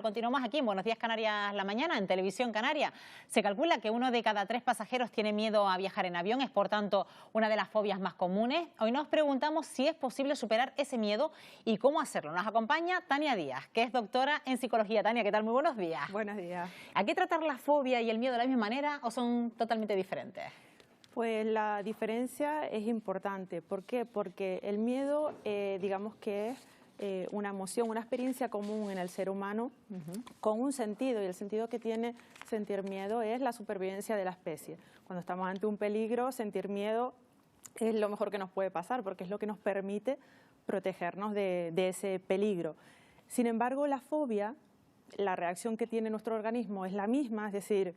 Continuamos aquí en Buenos Días Canarias la mañana, en Televisión Canaria. Se calcula que 1 de cada 3 pasajeros tiene miedo a viajar en avión, es por tanto una de las fobias más comunes. Hoy nos preguntamos si es posible superar ese miedo y cómo hacerlo. Nos acompaña Tania Díaz, que es doctora en psicología. Tania, ¿qué tal? Muy buenos días. Buenos días. ¿Hay que tratar la fobia y el miedo de la misma manera o son totalmente diferentes? Pues la diferencia es importante. ¿Por qué? Porque el miedo, digamos que es una emoción, una experiencia común en el ser humano con un sentido, y el sentido que tiene sentir miedo es la supervivencia de la especie. Cuando estamos ante un peligro, sentir miedo es lo mejor que nos puede pasar porque es lo que nos permite protegernos de ese peligro. Sin embargo, la fobia, la reacción que tiene nuestro organismo es la misma, es decir,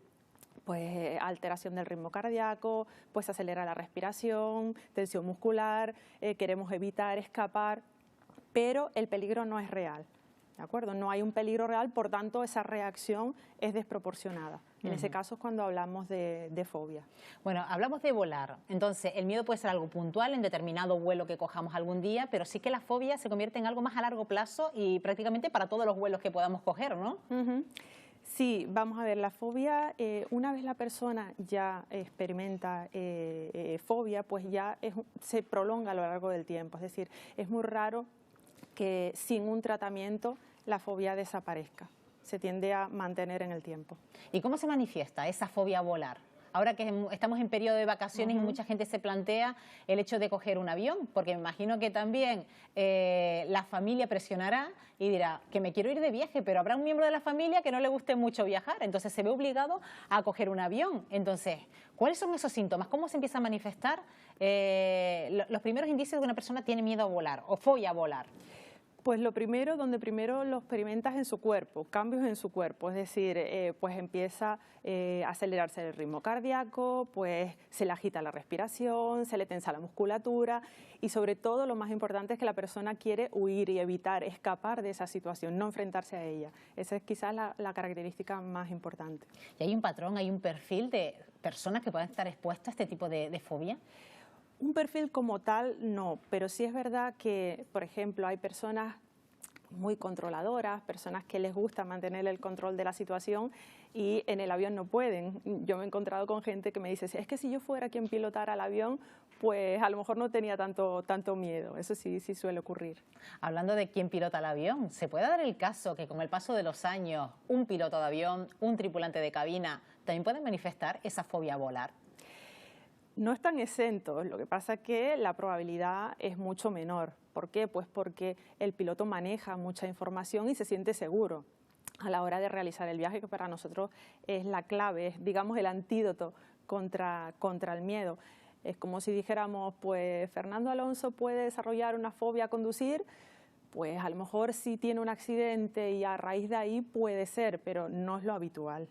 pues alteración del ritmo cardíaco, pues acelera la respiración, tensión muscular, queremos evitar, escapar, pero el peligro no es real, ¿de acuerdo? No hay un peligro real, por tanto esa reacción es desproporcionada. En ese caso es cuando hablamos de fobia. Bueno, hablamos de volar, entonces el miedo puede ser algo puntual en determinado vuelo que cojamos algún día, pero sí que la fobia se convierte en algo más a largo plazo y prácticamente para todos los vuelos que podamos coger, ¿no? Sí, vamos a ver, la fobia, una vez la persona ya experimenta fobia, pues ya se prolonga a lo largo del tiempo, es decir, es muy raro que sin un tratamiento la fobia desaparezca, se tiende a mantener en el tiempo. ¿Y cómo se manifiesta esa fobia a volar? Ahora que estamos en periodo de vacaciones y mucha gente se plantea el hecho de coger un avión, porque me imagino que también la familia presionará y dirá que me quiero ir de viaje, pero habrá un miembro de la familia que no le guste mucho viajar, entonces se ve obligado a coger un avión. Entonces, ¿cuáles son esos síntomas? ¿Cómo se empieza a manifestar los primeros indicios de que una persona tiene miedo a volar o fobia a volar? Pues lo primero, donde primero lo experimentas en su cuerpo, cambios en su cuerpo, es decir, pues empieza a acelerarse el ritmo cardíaco, pues se le agita la respiración, se le tensa la musculatura y sobre todo lo más importante es que la persona quiere huir y evitar, escapar de esa situación, no enfrentarse a ella. Esa es quizás la característica más importante. ¿Y hay un patrón, hay un perfil de personas que puedan estar expuestas a este tipo de fobia? Un perfil como tal no, pero sí es verdad que, por ejemplo, hay personas muy controladoras, personas que les gusta mantener el control de la situación y en el avión no pueden. Yo me he encontrado con gente que me dice, es que si yo fuera quien pilotara el avión, pues a lo mejor no tenía tanto miedo. Eso sí suele ocurrir. Hablando de quién pilota el avión, ¿se puede dar el caso que con el paso de los años un piloto de avión, un tripulante de cabina, también puede manifestar esa fobia a volar? No están exentos, lo que pasa es que la probabilidad es mucho menor. ¿Por qué? Pues porque el piloto maneja mucha información y se siente seguro a la hora de realizar el viaje, que para nosotros es la clave, es, digamos, el antídoto contra el miedo. Es como si dijéramos, pues Fernando Alonso puede desarrollar una fobia a conducir, pues a lo mejor sí tiene un accidente y a raíz de ahí puede ser, pero no es lo habitual.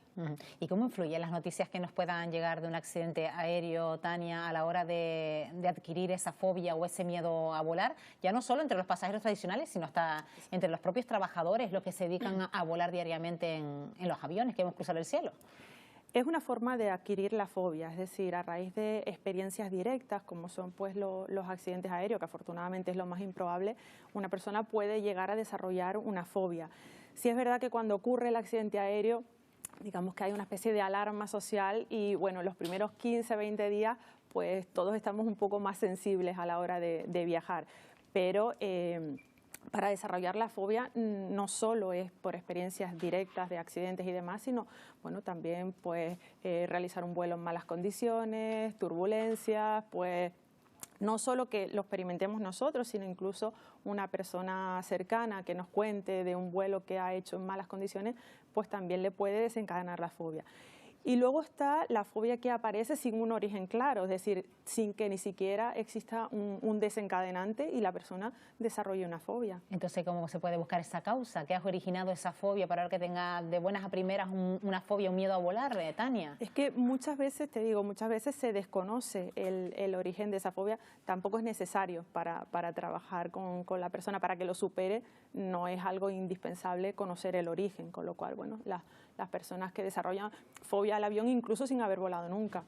¿Y cómo influyen las noticias que nos puedan llegar de un accidente aéreo, Tania, a la hora de adquirir esa fobia o ese miedo a volar? Ya no solo entre los pasajeros tradicionales, sino hasta entre los propios trabajadores, los que se dedican a volar diariamente en los aviones que hemos cruzado el cielo. Es una forma de adquirir la fobia, es decir, a raíz de experiencias directas, como son pues los accidentes aéreos, que afortunadamente es lo más improbable, una persona puede llegar a desarrollar una fobia. Sí es verdad que cuando ocurre el accidente aéreo, digamos que hay una especie de alarma social y bueno, los primeros 15, 20 días, pues todos estamos un poco más sensibles a la hora de viajar, pero para desarrollar la fobia no solo es por experiencias directas de accidentes y demás, sino bueno, también pues, realizar un vuelo en malas condiciones, turbulencias, pues no solo que lo experimentemos nosotros, sino incluso una persona cercana que nos cuente de un vuelo que ha hecho en malas condiciones, pues también le puede desencadenar la fobia. Y luego está la fobia que aparece sin un origen claro, es decir, sin que ni siquiera exista un desencadenante y la persona desarrolle una fobia. Entonces, ¿cómo se puede buscar esa causa? ¿Qué ha originado esa fobia para que tenga de buenas a primeras una fobia, un miedo a volar, Tania? Es que muchas veces, te digo, muchas veces se desconoce el origen de esa fobia. Tampoco es necesario para trabajar con la persona, para que lo supere, no es algo indispensable conocer el origen, con lo cual, bueno, las personas que desarrollan fobia al avión, incluso sin haber volado nunca,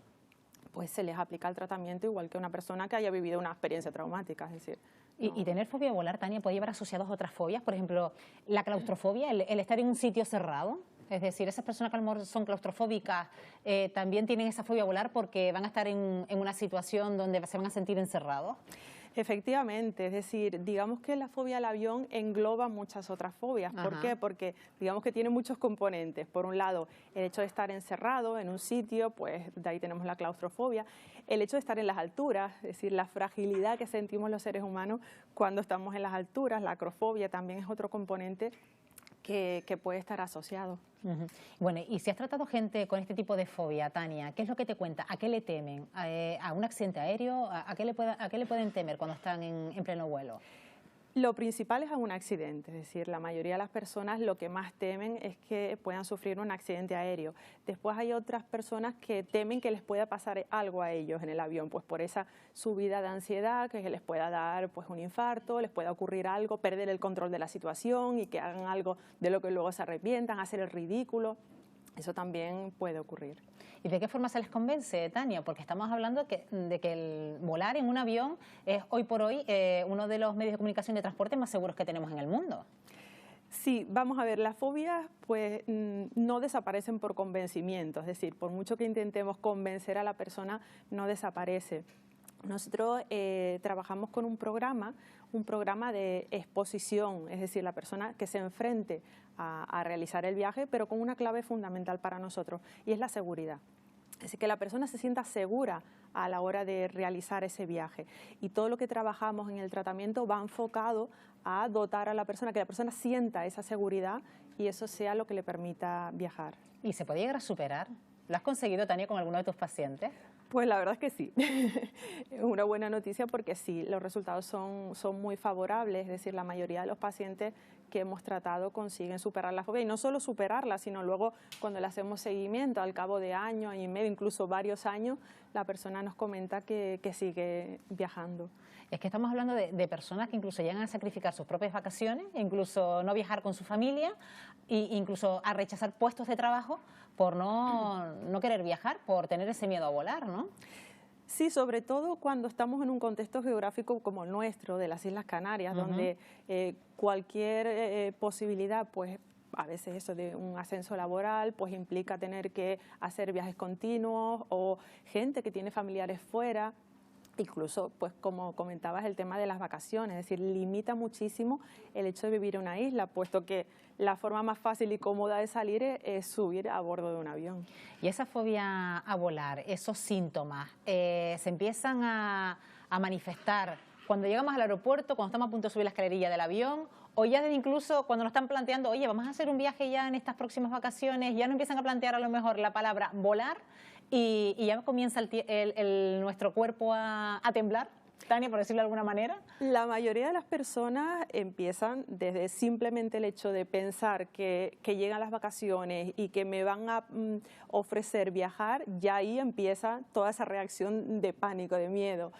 pues se les aplica el tratamiento igual que una persona que haya vivido una experiencia traumática, es decir, Y tener fobia a volar, Tania, puede llevar asociados otras fobias, por ejemplo, la claustrofobia, el estar en un sitio cerrado. Es decir, esas personas que a lo mejor son claustrofóbicas también tienen esa fobia a volar porque van a estar en una situación donde se van a sentir encerrados. Efectivamente, es decir, digamos que la fobia al avión engloba muchas otras fobias. ¿Por qué? Porque digamos que tiene muchos componentes. Por un lado, el hecho de estar encerrado en un sitio, pues de ahí tenemos la claustrofobia. El hecho de estar en las alturas, es decir, la fragilidad que sentimos los seres humanos cuando estamos en las alturas, la acrofobia también es otro componente que puede estar asociado. Bueno, y si has tratado gente con este tipo de fobia, Tania, ¿qué es lo que te cuenta? ¿A qué le temen? ¿A un accidente aéreo? ¿A qué le pueden temer cuando están en pleno vuelo? Lo principal es a un accidente, es decir, la mayoría de las personas lo que más temen es que puedan sufrir un accidente aéreo. Después hay otras personas que temen que les pueda pasar algo a ellos en el avión, pues por esa subida de ansiedad, que les pueda dar pues un infarto, les pueda ocurrir algo, perder el control de la situación y que hagan algo de lo que luego se arrepientan, hacer el ridículo. Eso también puede ocurrir. ¿Y de qué forma se les convence, Tania? Porque estamos hablando de que el volar en un avión es hoy por hoy uno de los medios de comunicación y de transporte más seguros que tenemos en el mundo. Sí, vamos a ver, las fobias pues no desaparecen por convencimiento, es decir, por mucho que intentemos convencer a la persona, no desaparece. Nosotros trabajamos con un programa de exposición, es decir, la persona que se enfrente a realizar el viaje, pero con una clave fundamental para nosotros, y es la seguridad. Así que la persona se sienta segura a la hora de realizar ese viaje. Y todo lo que trabajamos en el tratamiento va enfocado a dotar a la persona, que la persona sienta esa seguridad y eso sea lo que le permita viajar. ¿Y se puede llegar a superar? ¿Lo has conseguido, Tania, con alguno de tus pacientes? Pues la verdad es que sí. Es una buena noticia porque sí, los resultados son muy favorables, es decir, la mayoría de los pacientes que hemos tratado consiguen superar la fobia y no solo superarla, sino luego cuando le hacemos seguimiento al cabo de año y medio, incluso varios años, la persona nos comenta que sigue viajando. Es que estamos hablando de personas que incluso llegan a sacrificar sus propias vacaciones, incluso no viajar con su familia e incluso a rechazar puestos de trabajo por no querer viajar, por tener ese miedo a volar, ¿no? Sí, sobre todo cuando estamos en un contexto geográfico como el nuestro, de las Islas Canarias, donde cualquier posibilidad, pues a veces eso de un ascenso laboral, pues implica tener que hacer viajes continuos o gente que tiene familiares fuera. Incluso, pues como comentabas, el tema de las vacaciones, es decir, limita muchísimo el hecho de vivir en una isla, puesto que la forma más fácil y cómoda de salir es subir a bordo de un avión. Y esa fobia a volar, esos síntomas, se empiezan a manifestar cuando llegamos al aeropuerto, cuando estamos a punto de subir la escalerilla del avión, o ya incluso cuando nos están planteando, oye, vamos a hacer un viaje ya en estas próximas vacaciones, ya nos empiezan a plantear a lo mejor la palabra volar y ya comienza nuestro cuerpo a temblar, Tania, por decirlo de alguna manera. La mayoría de las personas empiezan desde simplemente el hecho de pensar que llegan las vacaciones y que me van a ofrecer viajar, ya ahí empieza toda esa reacción de pánico, de miedo.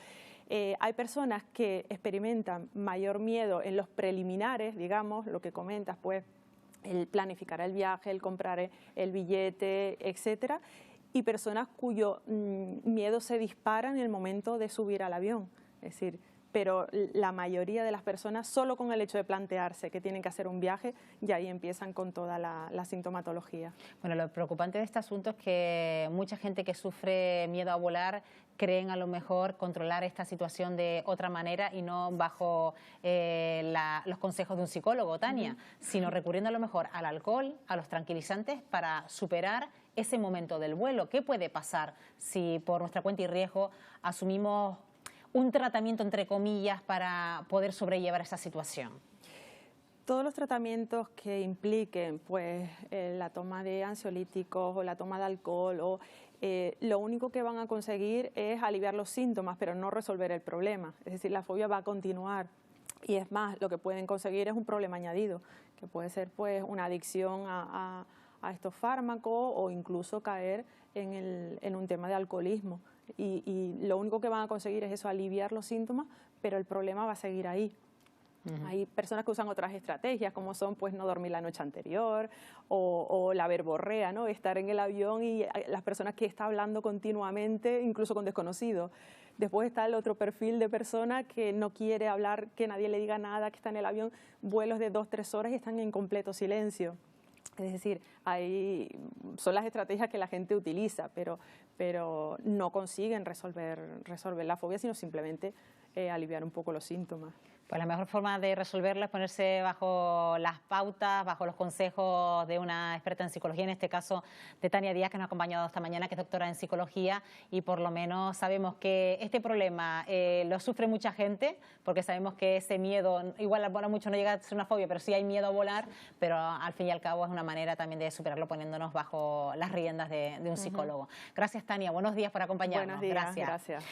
Hay personas que experimentan mayor miedo en los preliminares, digamos, lo que comentas, pues el planificar el viaje, el comprar el billete, etcétera, y personas cuyo miedo se dispara en el momento de subir al avión. Es decir, pero la mayoría de las personas, solo con el hecho de plantearse que tienen que hacer un viaje, ya ahí empiezan con toda la sintomatología. Bueno, lo preocupante de este asunto es que mucha gente que sufre miedo a volar creen a lo mejor controlar esta situación de otra manera y no bajo los consejos de un psicólogo, Tania, sino recurriendo a lo mejor al alcohol, a los tranquilizantes para superar ese momento del vuelo. ¿Qué puede pasar si por nuestra cuenta y riesgo asumimos un tratamiento, entre comillas, para poder sobrellevar esa situación? Todos los tratamientos que impliquen pues, la toma de ansiolíticos o la toma de alcohol, lo único que van a conseguir es aliviar los síntomas, pero no resolver el problema. Es decir, la fobia va a continuar. Y es más, lo que pueden conseguir es un problema añadido, que puede ser pues, una adicción a estos fármacos o incluso caer en un tema de alcoholismo. Y lo único que van a conseguir es eso, aliviar los síntomas, pero el problema va a seguir ahí. Hay personas que usan otras estrategias, como son pues no dormir la noche anterior o la verborrea, ¿no? Estar en el avión y las personas que están hablando continuamente, incluso con desconocidos. Después está el otro perfil de persona que no quiere hablar, que nadie le diga nada, que está en el avión, vuelos de 2-3 horas y están en completo silencio. Es decir, son las estrategias que la gente utiliza, pero no consiguen resolver la fobia, sino simplemente aliviar un poco los síntomas. Pues la mejor forma de resolverlo es ponerse bajo las pautas, bajo los consejos de una experta en psicología, en este caso de Tania Díaz, que nos ha acompañado esta mañana, que es doctora en psicología, y por lo menos sabemos que este problema lo sufre mucha gente, porque sabemos que ese miedo, igual bueno, mucho no llega a ser una fobia, pero sí hay miedo a volar, pero al fin y al cabo es una manera también de superarlo poniéndonos bajo las riendas de un psicólogo. Gracias, Tania. Buenos días por acompañarnos. Buenos días, gracias.